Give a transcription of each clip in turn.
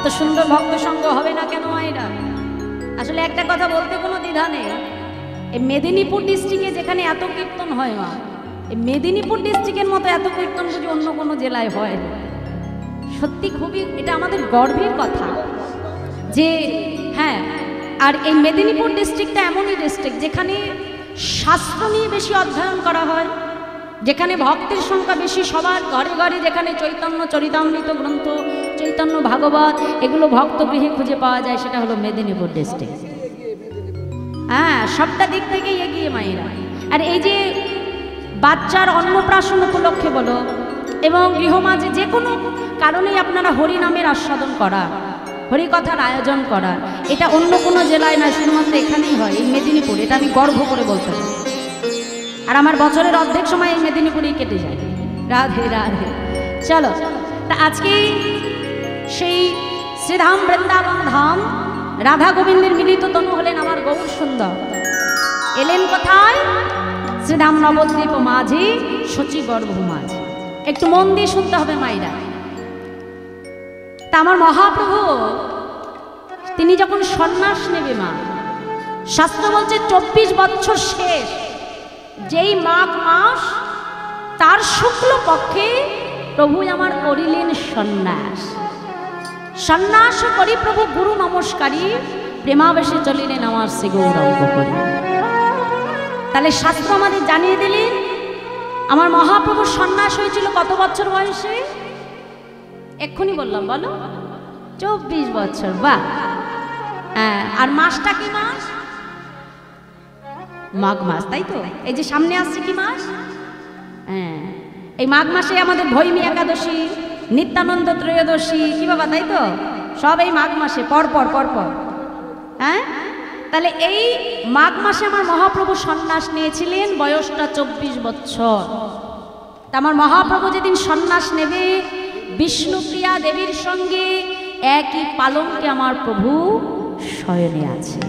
এত সুন্দর ভক্ত সঙ্গ হবে না কেন মায়েরা? আসলে একটা কথা বলতে কোনো দ্বিধা নেই, এই মেদিনীপুর ডিস্ট্রিক্টে যেখানে এত কীর্তন হয় মা, এই মেদিনীপুর ডিস্ট্রিক্টের মতো এত কীর্তন যদি অন্য কোনো জেলায় হয়, সত্যি খুবই এটা আমাদের গর্বের কথা যে হ্যাঁ। আর এই মেদিনীপুর ডিস্ট্রিক্টটা এমনই ডিস্ট্রিক্ট যেখানে শাস্ত্র নিয়ে বেশি অধ্যয়ন করা হয়, যেখানে ভক্তের সংখ্যা বেশি, সবার ঘরে ঘরে যেখানে চৈতন্য চরিতামৃত গ্রন্থ, চৈতন্য ভাগবত এগুলো ভক্ত গৃহে খুঁজে পাওয়া যায়, সেটা হলো মেদিনীপুর ডিস্ট্রিক্ট। হ্যাঁ, সবটা দিক থেকেই এগিয়ে মায়েরা। আর এই যে বাচ্চার অন্নপ্রাশন উপলক্ষে বলো এবং গৃহমাঝে যে কোনো কারণেই আপনারা হরিনামের আস্বাদন করা, হরিকথার আয়োজন করা, এটা অন্য কোনো জেলায় নয়, শুধুমাত্র এখানেই হয়, এই মেদিনীপুর। এটা আমি গর্ব করে বলতে পারি। আর আমার বছরের অর্ধেক সময় এই মেদিনীপুরেই কেটে যায়। রাধে রাধে। চলো, তা আজকেই সেই শ্রীধাম বৃন্দাবন ধাম রাধা গোবিন্দের মিলিত তনু হলেন আমার গৌর সুন্দর। এলেন কোথায়? শ্রীধাম নবদ্বীপ মাঝি শচীগর্ভ মাঝি। একটু মন দিয়ে শুনতে হবে মায়েরা। তা আমার মহাপ্রভু তিনি যখন সন্ন্যাস নেবে মা, শাস্ত্র বলছে 24 বছর শেষ, যেই মাঘ মাস তার শুক্ল পক্ষে প্রভু আমার করিলেন সন্ন্যাস। সন্ন্যাস করি প্রভু গুরু নমস্কারী, প্রেমাবেশে চলিলেন আমার শ্রী গৌরাঙ্গ করি। তাহলে শাস্ত্র আমাদের জানিয়ে দিলেন আমার মহাপ্রভুর সন্ন্যাস হয়েছিল কত বছর বয়সে? এক্ষুনি বললাম, বলো 24 বছর। বাহ। হ্যাঁ, আর মাসটা কি মাস? মাঘ মাস, তাই তো? এই যে সামনে আসছে কি মাস? হ্যাঁ, এই মাঘ মাসে আমাদের ভৈমী একাদশী, নিত্যানন্দ ত্রয়োদশী, কি বাবা, তাই তো? সব এই মাঘ মাসে পরপর পরপর। হ্যাঁ, তাহলে এই মাঘ মাসে আমার মহাপ্রভু সন্ন্যাস নিয়েছিলেন, বয়সটা 24 বছর। তা আমার মহাপ্রভু যেদিন সন্ন্যাস নেবে, বিষ্ণুপ্রিয়া দেবীর সঙ্গে একই পালঙ্কে আমার প্রভু শয়নে আছে।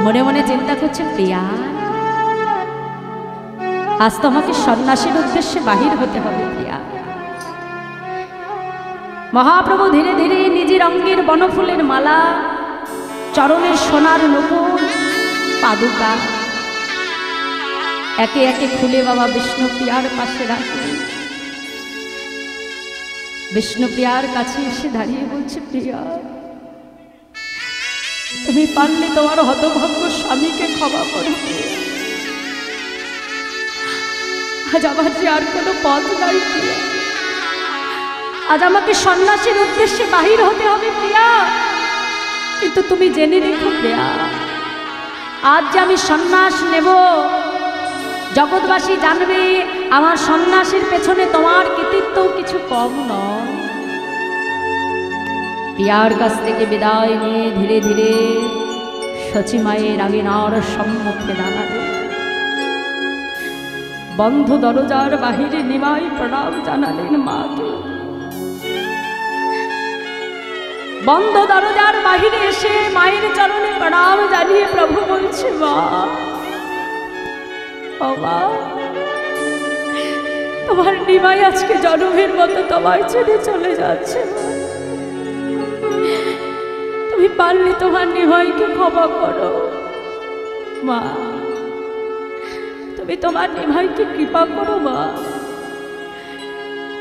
মনে মনে চিন্তা করছে, প্রিয়া আজ তো আমাকে সন্ন্যাসের উদ্দেশ্যে বাহির হতে হবে। প্রিয়া, মহাপ্রভু ধীরে ধীরে নিজের অঙ্গের বনফুলের মালা, চরণের সোনার নূপুর, পাদুকা একে একে খুলে বাবা বিষ্ণুপ্রিয়ার পাশে রাখলেন। বিষ্ণুপ্রিয়ার কাছে এসে দাঁড়িয়ে বলছে, প্রিয়া তুমি পারলে তোমার হতভাগ্য স্বামীকে ক্ষমা করো। আজ আমার যে আর কোনো পথ নাই প্রিয়া, আজ আমাকে সন্ন্যাসের উদ্দেশ্যে বাহির হতে হবে প্রিয়া। কিন্তু তুমি জেনে রেখো প্রিয়া, আজ যে আমি সন্ন্যাস নেব, জগৎবাসী জানবে আমার সন্ন্যাসের পেছনে তোমার কৃতিত্ব কিছু কম নয়। প্রিয়ার কাছ থেকে বিদায় নিয়ে ধীরে ধীরে শচী মায়ের আঙিনার সম্মুখে দাঁড়াবে। বন্ধ দরজার বাহিরে নিমাই প্রণাম জানালেন মাকে। বন্ধ দরজার বাহিরে এসে মায়ের চরণে প্রণাম জানিয়ে প্রভু বলছে, মা ও মা, তোমার নিমাই আজকে জনমের মতো তোমায় ছেড়ে চলে যাচ্ছে। তুমি পারলে তোমার নিমাইকে ক্ষমা করো মা, তুমি তোমার নিমাইকে কৃপা করো মা।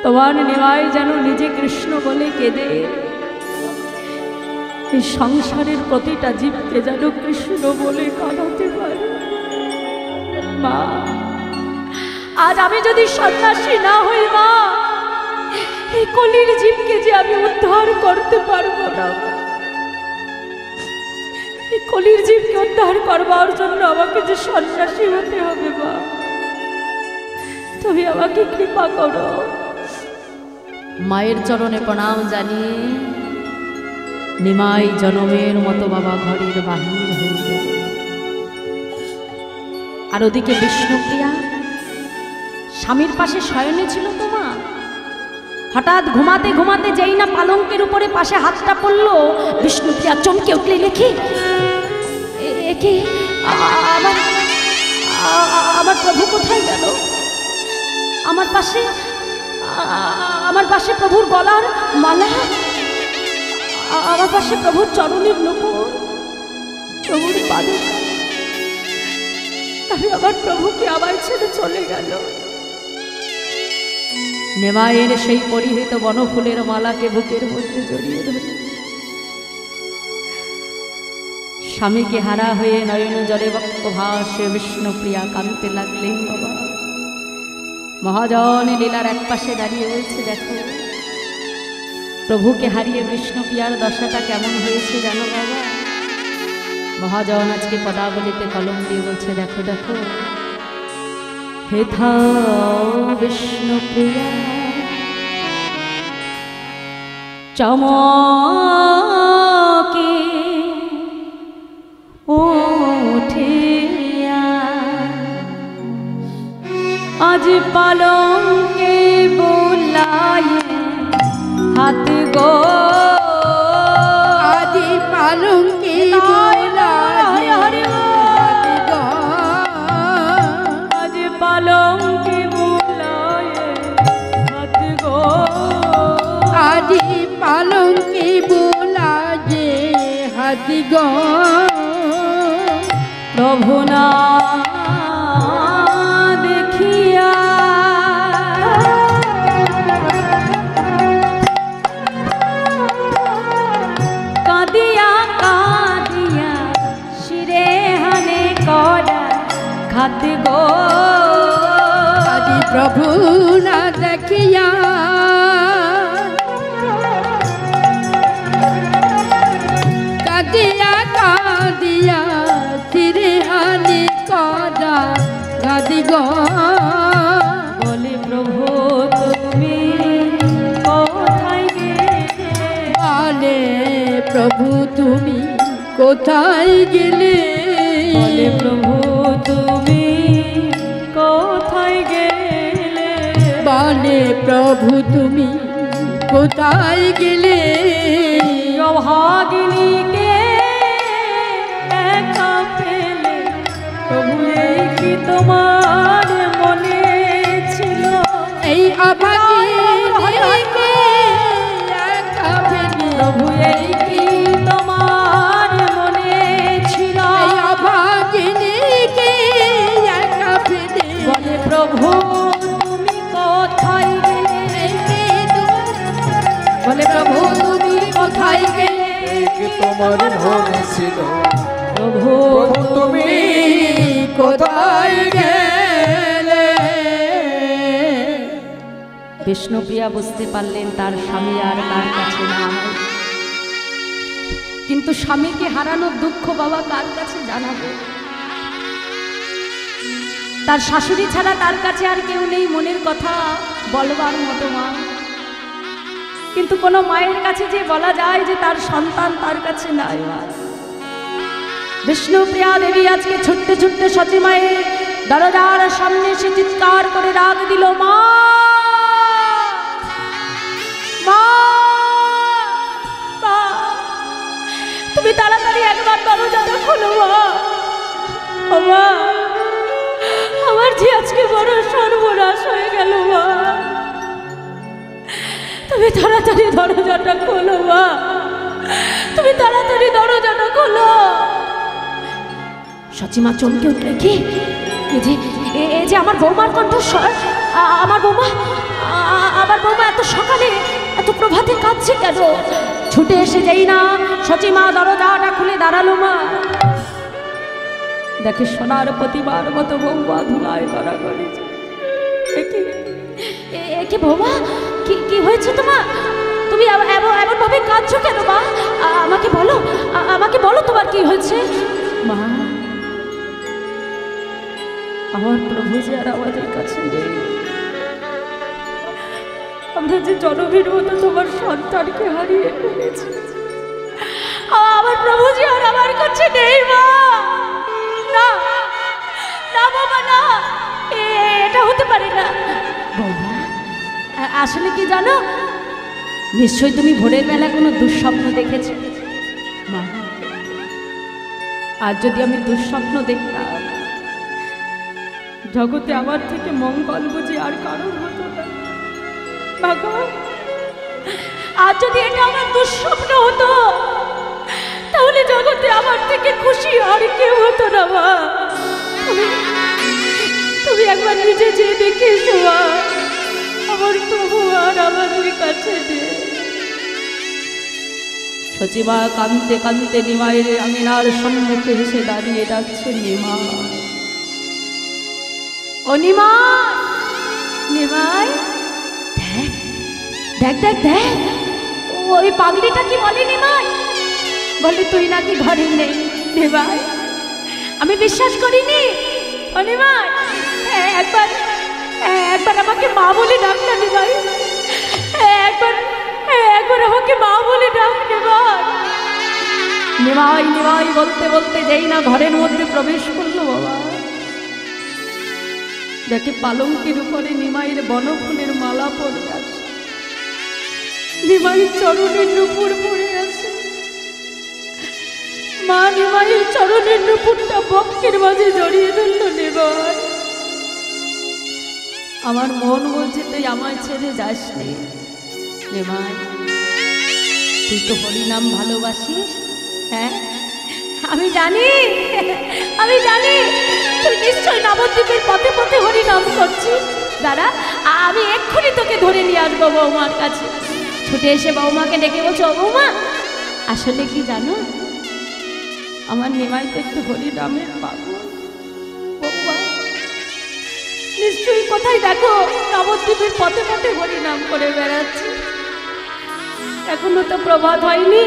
তোমার নিমাই যেন নিজে কৃষ্ণ বলে কেঁদে এই সংসারের প্রতিটা জীবকে যেন কৃষ্ণ বলে কাঁদাতে পারে মা। আজ আমি যদি সন্ন্যাসী না হই মা, এই কলির জীবকে যে আমি উদ্ধার করতে পারবো না। এই কলির জীবকে উদ্ধার করবার জন্য আমাকে যে সন্ন্যাসী হতে হবে মা, তুমি আমাকে কৃপা করো। মায়ের চরণে প্রণাম জানিয়ে নিমাই জনমের মতো বাবা ঘরের বাহির হয়ে গেল। আর ওদিকে বিষ্ণুপ্রিয়া স্বামীর পাশে শয়নে ছিল তো মা। হঠাৎ ঘুমাতে ঘুমাতে যেই না পালঙ্কের উপরে পাশে হাতটা পড়লো, বিষ্ণুপ্রিয়া চমকে উঠলে, লেখি একে আমার প্রভু কোথায় গেল? আমার পাশে প্রভুর গলার মালা। আমার পাশে প্রভুর চরণের নূপুর, প্রভুর পাদুকা। আমি আমার প্রভুকে আবার ছেড়ে চলে গেল। নেমায়ের সেই পরিহিত বনফুলের মালাকে বুকের মধ্যে জড়িয়ে ধরে স্বামীকে হারা হয়ে নয়ন জলে বক্ষ ভাসে বিষ্ণুপ্রিয়া কাঁদতে লাগলেন। বাবা মহাজন লীলার এক পাশে দাঁড়িয়ে বলছে, দেখো প্রভুকে হারিয়ে বিষ্ণুপ্রিয়ার দশাটা কেমন হয়েছে জানো বাবা। মহাজন আজকে পদাবলিতে কলম দিয়ে বলছে, দেখো দেখো হেথা বিষ্ণুপ্রিয়া চমকে উঠিয়া আজ পালঙ্কে বোলায় হাত গো, আজ পালঙ্কে বোলায় হাত গো, আজ পালঙ্কে বোলায় হাত গো, আজ পালঙ্কে বোলায় হাত গো, প্রভু না দেখিয়া কাঁদিয়া কাঁদিয়া শিরে হানে করা খাত গো, আজ প্রভু না দেখিয়া কাঁদিয়া কাঁদিয়া শিরে হানে করা খাত গো, বলে প্রভু তুমি কোথায় গেলে, বলে প্রভু তুমি কোথায় গেলে, বলে প্রভু তুমি কোথায় গেলে, বলে প্রভু তুমি কোথায় গেলে, অভাগিনীকে একা ফেলে প্রভু এই কি তোমার মনে ছিল, এই অভাগিনীকে একা ফেলে, প্রভু এই কি তোমার মনে ছিল, এই অভাগিনীকে একা ফেলে, বলে প্রভু তুমি কোথায় গেলে, বলে প্রভু তুমি কোথায় গেলে, কি তোমার মনে ছিল, প্রভু তুমি কোথায় গেলে। বিষ্ণুপ্রিয়া বুঝতে পারলেন তার স্বামী আর তার কাছে নাই, কিন্তু স্বামীকে হারানোর দুঃখ বাবা কার কাছে জানাবে। তার শাশুড়ি ছাড়া তার কাছে আর কেউ নেই মনের কথা বলবার মতো মা, কিন্তু কোনো মায়ের কাছে যে বলা যায় যে তার সন্তান তার কাছে নাই মা। বিষ্ণুপ্রিয়া দেবী আজকে ছুটতে ছুটতে সতী মায়ের দরজার সামনে এসে চিৎকার করে ডাক দিল, মা মা, মা, তুমি তাড়াতাড়ি একবার দরজাটা খোলো মা, ও মা, আমার যে আজকে বড় সর্বনাশ হয়ে গেল মা, তুমি তাড়াতাড়ি দরজাটা খোলো মা, তুমি তাড়াতাড়ি দরজাটা খোলো। সচিমা চমকে উঠলে, কি এই যে আমার বৌমার কণ্ঠস্বর, আমার বৌমা এত সকালে এত প্রভাতে কাঁদছে কেন? ছুটে এসে যাই না সচিমা দরজাটা খুলে দাঁড়ালো মা, দেখে সোনার প্রতিমার মতো বৌমা ধুলায় গড়াগড়ি। একে বৌমা, কি হয়েছে তোমার? তুমি এমন ভাবে কাঁদছো কেন মা? আমাকে বলো তোমার কি হয়েছে মা? আমার প্রভু যে আর আমাদের কাছে নেই, আমরা যে জনবীর মতো তোমার সন্তানকে হারিয়ে ফেলেছি, আমার প্রভু যে আর আমার কাছে নেই মা। না না বাবা না, এটা হতে পারে না। বৌমা আসলে কি জানো, নিশ্চয়ই তুমি ভোরের বেলা কোনো দুঃস্বপ্ন দেখেছো মা। আর যদি আমি দুঃস্বপ্ন দেখতাম, জগতে আমার থেকে মঙ্গল বুঝি আর কারোর হতো না। আর যদি এটা আমার দুঃস্বপ্ন হতো তাহলে জগতে আমার থেকে খুশি আর কেউ হতো না মা। তুমি একবার নিজে যেয়ে দেখে এসো মা, আমার প্রভু আর আমাদের কাছে নেই। সচিবা কাঁদতে কাঁদতে নিমাইয়ের আঙিনার সম্মুখে এসে দাঁড়িয়ে ডাকছে, নিমা, ও নিমাই, নিমাই, দেখ দেখ দেখ, ওই পাগড়িটা কি বলে নিমাই? বলে তুই নাকি ঘরে নেই। নিমাই, আমি বিশ্বাস করিনি। ও নিমাই, একবার একবার আমাকে মা বলে ডাক না নিমাই, একবার একবার আমাকে মা বলে ডাক নিমাই। নিমাই নিমাই বলতে বলতে যেই না ঘরের মধ্যে প্রবেশ করলো বাবা, দেখে পালঙ্কের উপরে নিমাইয়ের বনফুলের মালা পড়ে আছে, নিমাইয়ের চরণের নুপুর পড়ে আছে। মা নিমাইয়ের চরণের নুপুরটা বক্ষের মাঝে জড়িয়ে ধরল। নিমাই, আমার মন বলছে তুই আমায় ছেড়ে যাসনি। নিমাই, তুই তো হরিনাম ভালোবাসিস। হ্যাঁ আমি জানি, আমি জানি তুই নিশ্চয় নবদ্বীপের পথে পথে হরিনাম করছিস। দাঁড়া, আমি এক্ষুনি তোকে ধরে নিয়ে আসবো বৌমার কাছে। ছুটে এসে বৌমাকে ডেকে বলছো, ও বৌমা, আসলে কি জানো, আমার নিমাই তো একটু হরিনামের পাগল। বৌমা নিশ্চয়ই কোথায় দেখো নবদ্বীপের পথে পথে হরিনাম করে বেড়াচ্ছে। এখনো তো প্রভাত হয়নি,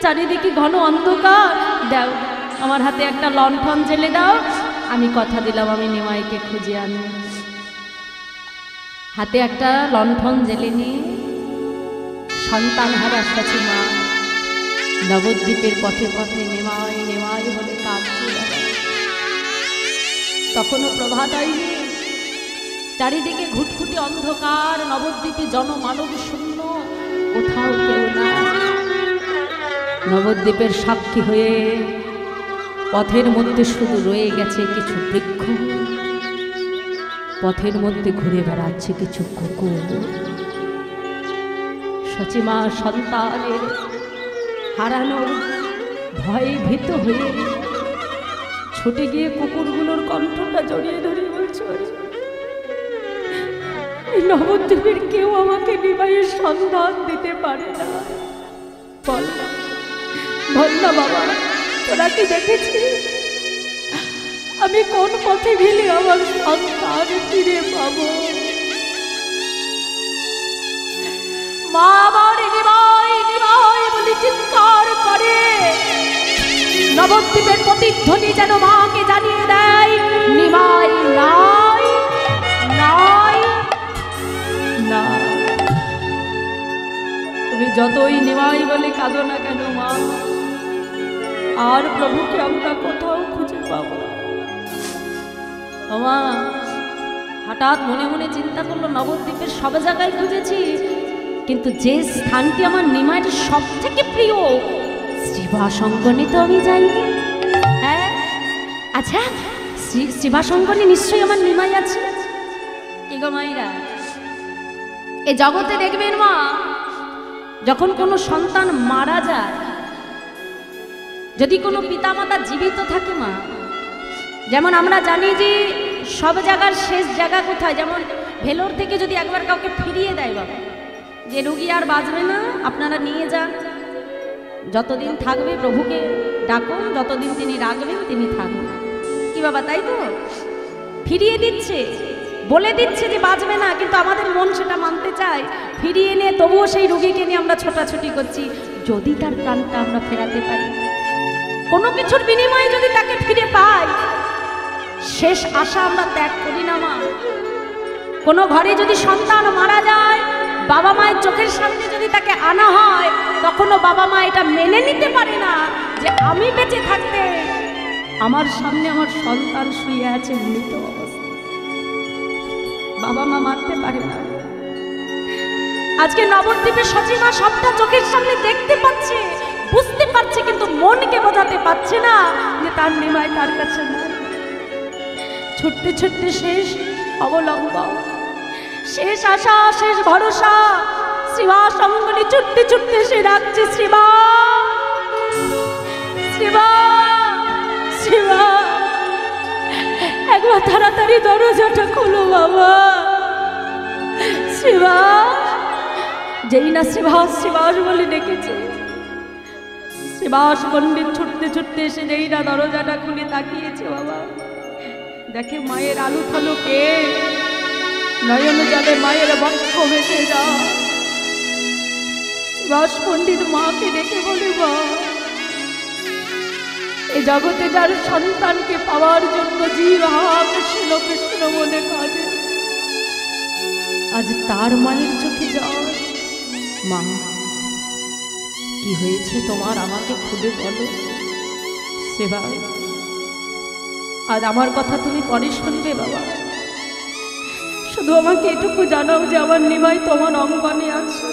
চারিদিকে ঘন অন্ধকার। দাও আমার হাতে একটা লণ্ঠন জেলে দাও, আমি কথা দিলাম আমি নিমাইকে খুঁজে আনি। হাতে একটা লণ্ঠন জেলে নিয়ে সন্তান হারা সচিমা নবদ্বীপের পথে পথে নিমাই নিমাই বলে কাঁদছে। তখনও প্রভাত হয়নি, চারিদিকে ঘুটঘুটি অন্ধকার, নবদ্বীপে জনমানব শূন্য, কোথাও কেউ না। নবদ্বীপের সাক্ষী হয়ে পথের মধ্যে শুধু রয়ে গেছে কিছু বৃক্ষ, পথের মধ্যে ঘুরে বেড়াচ্ছে কিছু কুকুর। সচিমা সন্তানের হারানোর ভয়ে ভীত হয়ে ছুটে গিয়ে কুকুরগুলোর কণ্ঠটা জড়িয়ে ধরে বলছে, এই নবদ্বীপের কেউ আমাকে নিমাইয়ের সন্ধান দিতে পারে না। বল বল না বাবা, তোরা কি দেখেছিস আমি কোন পথে গেলে আমার সন্তান ফিরে পাবো? মা আমার নিমাই নিমাই বলে চিৎকার করে, নবদ্বীপের প্রতিধ্বনি যেন মাকে জানিয়ে দেয়, নিমাই নাই নাই না। তুমি যতই নিমাই বলে কাঁদো না কেন মা, আর প্রভুকে আমরা কোথাও খুঁজে পাবো না। মা হঠাৎ মনে মনে চিন্তা করলো, নবদ্বীপের সব জায়গায় খুঁজেছি, কিন্তু যে স্থানটি আমার নিমাইয়ের সব থেকে প্রিয় শ্রীবাসঙ্গনে তো আমি যাইনি। হ্যাঁ আচ্ছা, শ্রীবাসঙ্গনে নিশ্চয়ই আমার নিমাই আছে। কি গো মাইরা, এই জগতে দেখবেন মা, যখন কোনো সন্তান মারা যায়, যদি কোনো পিতামাতা জীবিত থাকে মা, যেমন আমরা জানি যে সব জায়গার শেষ জায়গা কোথায়, যেমন ভেলোর থেকে যদি একবার কাউকে ফিরিয়ে দেয় বাবা, যে রুগী আর বাঁচবে না আপনারা নিয়ে যান, যতদিন থাকবে প্রভুকে ডাকুন, যতদিন তিনি রাখবেন তিনি থাকবেন। কি বাবা, তাই তো ফিরিয়ে দিচ্ছে, বলে দিচ্ছে যে বাঁচবে না, কিন্তু আমাদের মন সেটা মানতে চায়। ফিরিয়ে নিয়ে তবুও সেই রুগীকে নিয়ে আমরা ছোটাছুটি করছি, যদি তার প্রাণটা আমরা ফেরাতে পারি, কোনো কিছুর বিনিময়ে যদি তাকে ফিরে পাই, শেষ আশা আমরা ত্যাগ করি না মা। কোনো ঘরে যদি সন্তান মারা যায়, বাবা মায়ের চোখের সামনে যদি তাকে আনা হয়, তখনও বাবা মা এটা মেনে নিতে পারে না যে আমি বেঁচে থাকতে আমার সামনে আমার সন্তান শুয়ে আছে মৃত অবস্থায়। বাবা মা মানতে পারে না। আজকে নবদ্বীপের সচিমা সবটা চোখের সামনে দেখতে পাচ্ছে, বুঝতে পারছে, কিন্তু মনকে বোঝাতে পারছে না যে তার নিমাই তার কাছে নাই। ছুটতে ছুটতে শেষ অবলম্বন, শেষ আশা, শেষ ভরসা শ্রীবাস অঙ্গনে ছুটতে ছুটতে সে ডাকছে শ্রীবা শ্রীবা শ্রীবা, একবার তাড়াতাড়ি দরজাটা খোলো বাবা। শ্রীবাস, যেই না শ্রীবাস শ্রীবাস বলে ডেকেছে, শ্রীবাস পণ্ডিত ছুটতে ছুটতে এসে যেই না দরজাটা খুলে তাকিয়েছে বাবা, দেখে মায়ের আলু থালো কে, নয়ন জলে মায়ের বক্ষ ভেসে যা। শ্রীবাস পণ্ডিত মাকে ডেকে বলে, মা, এই জগতে যার সন্তানকে পাওয়ার জন্য জীব হা কৃষ্ণ কৃষ্ণ বলে কাঁদে, আজ তার মায়ের চোখে জল। মা, কি হয়েছে তোমার, আমাকে খুলে বলো। সেবা, আজ আমার কথা তুমি পরে শুনবে বাবা, শুধু আমাকে এটুকু জানাও যে আমার নিমাই তোমার অঙ্গনে আছে।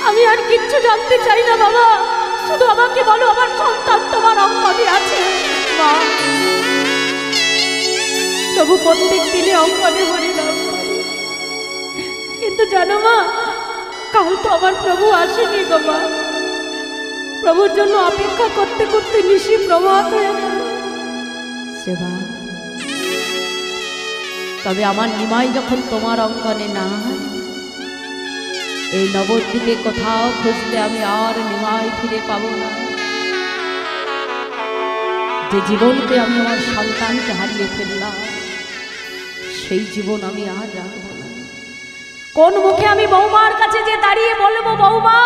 আমি আর কিচ্ছু জানতে চাই না বাবা, শুধু আমাকে বলো আমার সন্তান তোমার অঙ্গনে আছে। মা, তবু প্রত্যেক দিনে অঙ্গনে হরিনাম করি, কিন্তু জানো মা, কাল তো আমার প্রভু আসেনি গো মা। প্রভুর জন্য অপেক্ষা করতে করতে নিশি প্রভাত হয়ে গেল। সেবা, তবে আমার নিমাই যখন তোমার অঙ্গনে না, এই নবদ্বীপে কোথাও খুঁজলে আমি আর নিমাই ফিরে পাবো না। যে জীবনকে আমি আমার সন্তানকে হারিয়ে ফেললাম, সেই জীবন আমি আর রাখবো না। কোন মুখে আমি বৌমার কাছে যে দাঁড়িয়ে বলবো, বৌমা,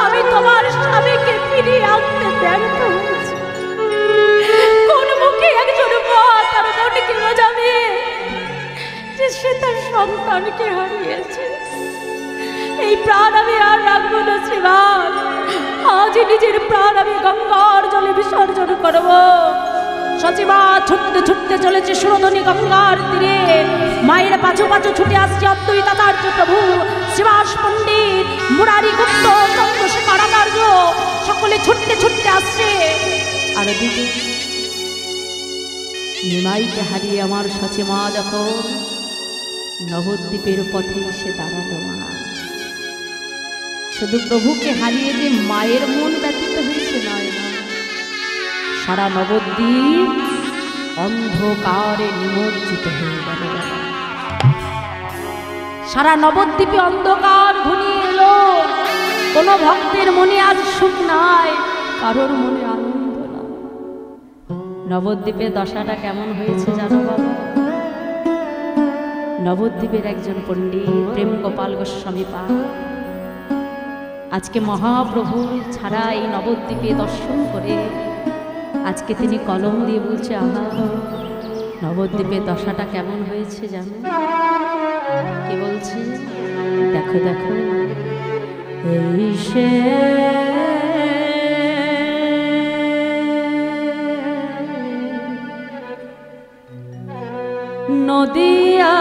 আমি তোমার স্বামীকে ফিরিয়ে আনতে ব্যর্থ হয়েছি? কোন মুখে একজন মা তার বোনকে বোঝাবে যে সে তার সন্তানকে হারিয়েছে? এই প্রাণ আমি আর রাখবো না শ্রীমান। আজ নিজের প্রাণ আমি গঙ্গার জলে বিসর্জন করবো। সচিবা ছুটতে ছুটতে চলেছে সুরধনী গঙ্গার তীরে, মায়ের পাছু পাছু ছুটে আসছে অদ্বৈতাচার্য প্রভু, শ্রীবাস পণ্ডিত, মুরারি গুপ্ত, চন্দ্রশেখর আচার্য, সকলে ছুটতে ছুটতে আসছে। আর দিকে নিমাইকে হারিয়ে আমার সচিমা যখন নবদ্বীপের পথে এসে দাঁড়ালো, মা, শুধু প্রভুকে হারিয়ে যে মায়ের মন ব্যথিত হয়েছে নয় না, সারা নবদ্বীপ অন্ধকারে নিমজ্জিত হয়ে গেল। সারা নবদ্বীপে অন্ধকার ঘনিয়ে এলো। কোনো ভক্তের মনে আজ সুখ নাই, কারোর মনে আনন্দ না। নবদ্বীপের দশাটা কেমন হয়েছে জানো বাবা? নবদ্বীপের একজন পণ্ডিত প্রেম গোপাল গোস্বামী পাল আজকে মহাপ্রভু ছাড়া এই নবদ্বীপে দর্শন করে আজকে তিনি কলম দিয়ে বলছে, আহা, নবদ্বীপের দশাটা কেমন হয়েছে জানো? কি বলছে? দেখো দেখো, এই সে নদিয়া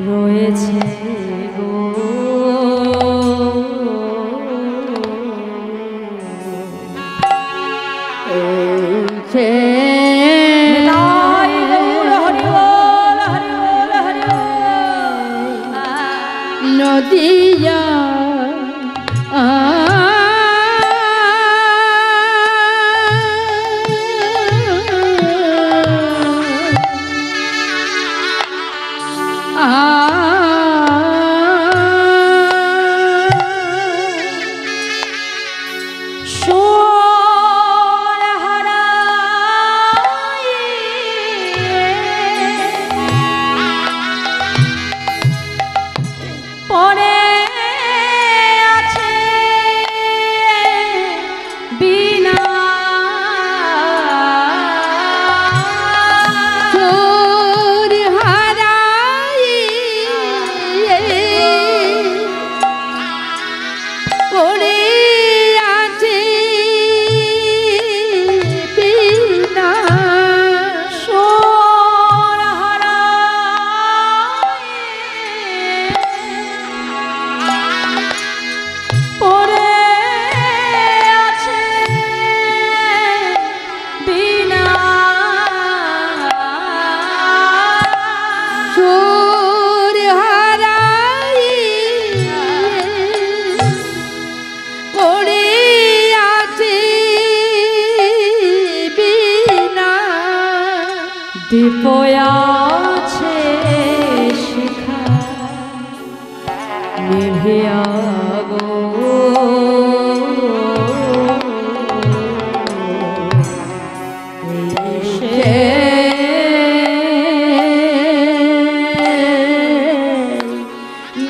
রয়েছে গো নদিয়া হয়াছে শিখা নিভে আগো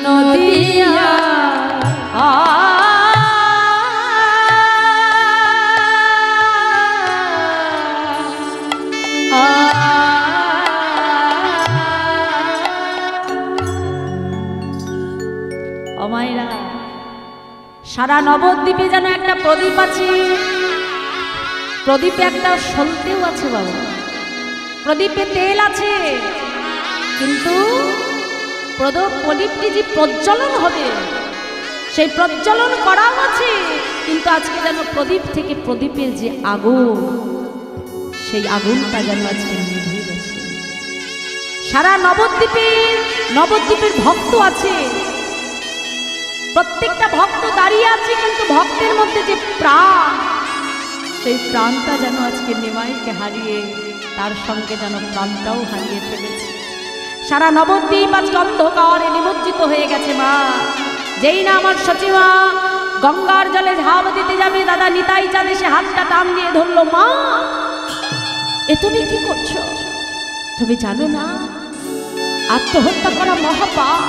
নদিয়া অমাইরা সারা নবদ্বীপে যেন একটা প্রদীপ আছে, প্রদীপে একটা সলতেও আছে বাবা, প্রদীপে তেল আছে, কিন্তু প্রদীপটি যে প্রজ্বলন হবে সেই প্রজ্বলন করাও আছে, কিন্তু আজকে যেন প্রদীপ থেকে প্রদীপের যে আগুন সেই আগুনটা যেন আজকে নিভে গেছে। সারা নবদ্বীপের ভক্ত আছে, প্রত্যেকটা ভক্ত দাঁড়িয়ে আছে, কিন্তু ভক্তের মধ্যে যে প্রাণ সেই প্রাণটা যেন আজকে নিমাইকে হারিয়ে তার সঙ্গে যেন প্রাণটাও হারিয়ে ফেলেছে। সারা নবদ্বীপ আজকে অন্ধকারে নিমজ্জিত হয়ে গেছে মা। যেই না আমার সচিমা গঙ্গার জলে ঝাঁপ দিতে যাবে, দাদা নিতাই চাঁদ এসে হাতটা টান দিয়ে ধরলো, মা এ তুমি কি করছো? তুমি জানো না আত্মহত্যা করা মহাপাপ?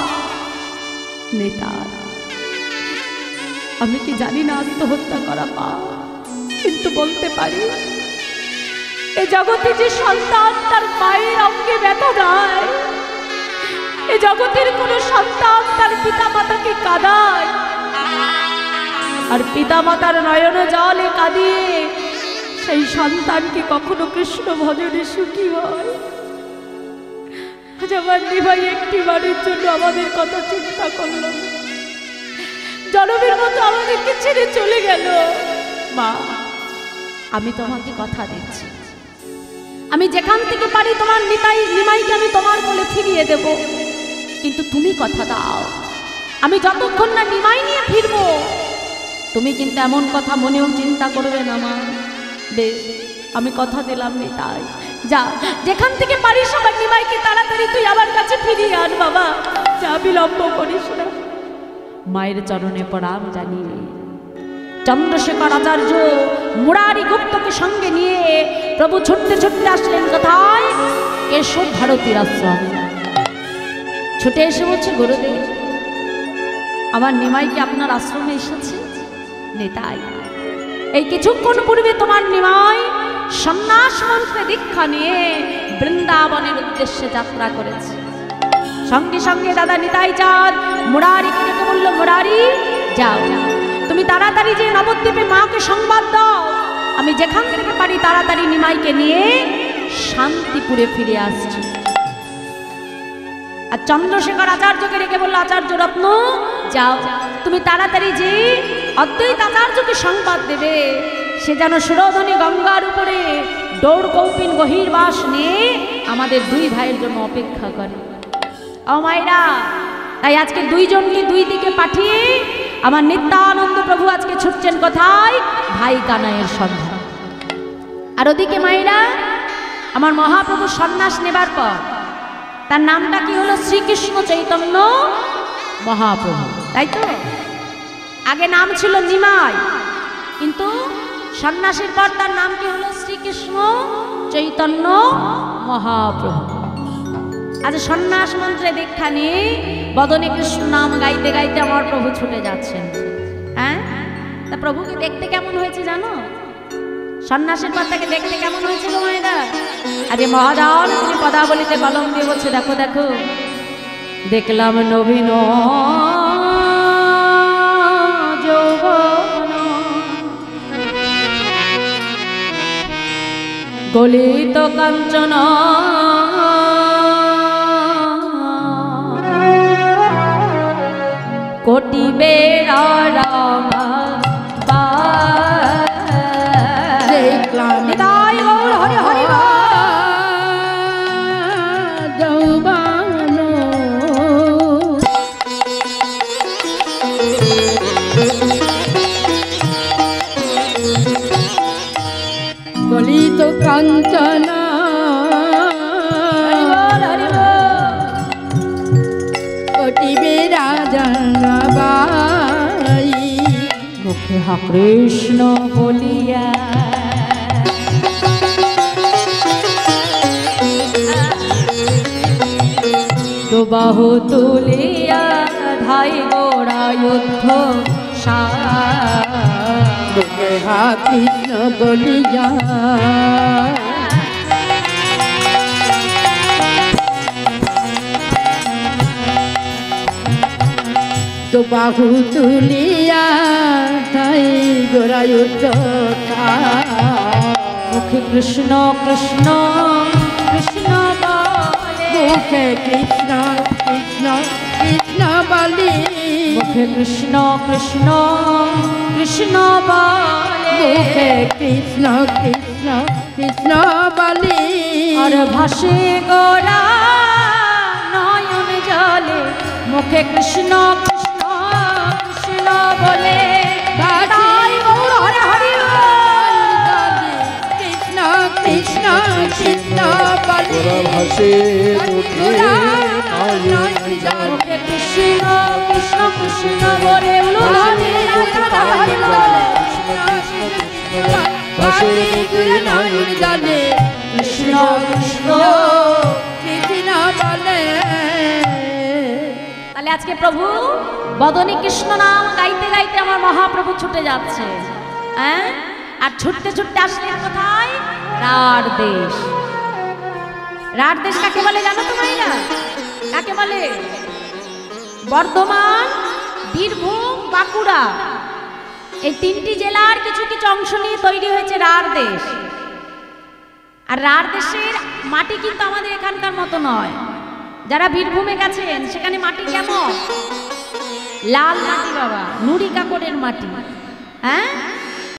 নেতার আমি কি জানি না আত্মহত্যা করা পাপ, কিন্তু বলতে পারি এ জগতে যে সন্তান তার মায়ের অঙ্গে ব্যথা দেয়, এ জগতের কোনো সন্তান তার পিতা মাতাকে কাঁদায়, আর পিতা মাতার নয়ন জলে কাঁদিয়ে সেই সন্তানকে কখনো কৃষ্ণ ভজনে সুখী হয়? আজ আমার নিভাই একটি বাড়ির জন্য আমাদের কথা চিন্তা করলো, জনমের মতো আমাদেরকে ছেড়ে চলে গেল। মা আমি তোমাকে কথা দিচ্ছি, আমি যেখান থেকে পারি তোমার নিমাইকে আমি তোমার কোলে ফিরিয়ে দেব, কিন্তু তুমি কথা দাও আমি যতক্ষণ না নিমাই নিয়ে ফিরবো তুমি কিন্তু এমন কথা মনেও চিন্তা করবে না মা। বেশ আমি কথা দিলাম নিতাই, যা যেখান থেকে পারিস আমার নিমাইকে তাড়াতাড়ি তুই আমার কাছে ফিরিয়ে আন বাবা, যা বিলম্ব করিস না। মায়ের চরণে প্রণাম জানিয়ে চন্দ্রশেখর আচার্য মুরারি গুপ্তকে সঙ্গে নিয়ে প্রভু ছুটতে ছুটতে আসলেন কোথায়? কেশব ভারতীর আশ্রমে। ছুটে এসে বলছে, গুরুদেব আমার নিমাইকে আপনার আশ্রমে এসেছে। নেতাই এই কিছুক্ষণ পূর্বে তোমার নিমাই সন্ন্যাস মন্ত্রে দীক্ষা নিয়ে বৃন্দাবনের উদ্দেশ্যে যাত্রা করেছে। সঙ্গে সঙ্গে দাদা নিতাই চাঁদ মুরারিকে ডেকে বলল, মুরারি যাও তুমি তাড়াতাড়ি যে নবদ্বীপে মাকে সংবাদ দাও আমি যেখান থেকে পারি তাড়াতাড়ি নিমাইকে নিয়ে শান্তিপুরে ফিরে আসছি। আর চন্দ্রশেখর আচার্যকে ডেকে বলল, আচার্য রত্ন যাও তুমি তাড়াতাড়ি যে অদ্বৈত আচার্যকে সংবাদ দেবে সে যেন সুরধনী গঙ্গার উপরে দৌড় কৌপিন গহির বাস নিয়ে আমাদের দুই ভাইয়ের জন্য অপেক্ষা করে। ও মায়েরা, তাই আজকে দুইজনকে দুই দিকে পাঠিয়ে আমার নিত্যানন্দ প্রভু আজকে ছুটছেন কোথায়? ভাই কানাইয়ের সন্ধান। আর ওদিকে মায়েরা আমার মহাপ্রভু সন্ন্যাস নেবার পর তার নামটা কি হলো? শ্রীকৃষ্ণ চৈতন্য মহাপ্রভু, তাই তো? আগে নাম ছিল নিমাই, কিন্তু সন্ন্যাসের পর তার নাম কি হলো? শ্রীকৃষ্ণ চৈতন্য মহাপ্রভু। আজ সন্ন্যাস মন্ত্রে দীক্ষা নিয়ে বদনে কৃষ্ণ নাম গাইতে গাইতে আমার প্রভু ছুটে যাচ্ছেন। হ্যাঁ, তা প্রভুকে দেখতে কেমন হয়েছে জানো? সন্ন্যাসের পর তাকে দেখতে কেমন হয়েছে গো মায়েরা? আজ মহাজন তিনি পদাবলিতে কলম দিয়ে বলছে, দেখো দেখো দেখলাম নবীন যৌবন গলিত কাঞ্চন কোটি বেড়া রাঙা দেখলাম নিতাই গৌর হরি হরি যৌবন গলিত কাঞ্চন রাজাবাই মুখে হা কৃষ্ণ বলিয়া তো বাহু তুলিয়া ধাই গোড়া যুদ্ধ মুখে হা কৃষ্ণ বলিয়া তো বাহু তুলিয়া তাই গোড়ায়ুদ্ধ মুখে কৃষ্ণ কৃষ্ণ কৃষ্ণ বলে মুখে কৃষ্ণ কৃষ্ণ কৃষ্ণ বলি মুখে কৃষ্ণ কৃষ্ণ কৃষ্ণ বলে মুখে কৃষ্ণ কৃষ্ণ কৃষ্ণ বলি আর ভাসে গোরা নয়ন জলে মুখে কৃষ্ণ কৃষ্ণ কৃষ্ণ বলে তাই গৌর হরে হরি কৃষ্ণ কৃষ্ণ কৃষ্ণ বলি ওরা ভাসে দুঃখে নয়ন জলে। মুখে কৃষ্ণ কৃষ্ণ কৃষ্ণ বলে উলুধনে রাধা হরি বলে ভাসে দুঃখে নয়ন জলে। কৃষ্ণ কৃষ্ণ কৃষ্ণ বলে তাহলে আজকে প্রভু বদনী কৃষ্ণ নাম গাইতে গাইতে আমার মহাপ্রভু ছুটে যাচ্ছে, হ্যাঁ? আর ছুটতে ছুটতে আসলেন কোথায়? রাঢ় দেশ। রাঢ় দেশ কাকে বলে জানো তো মাইরা? কাকে বলে? বর্ধমান, বীরভূম, বাঁকুড়া এই তিনটি জেলার কিছু কিছু অংশ নিয়ে তৈরি হয়েছে রাঢ় দেশ। আর রাঢ় দেশের মাটি কিন্তু আমাদের এখানকার মতো নয়। যারা বীরভূমে গেছেন সেখানে মাটি কেমন? লাল মাটি বাবা, নুড়ি কাকড়ের মাটি, হ্যাঁ?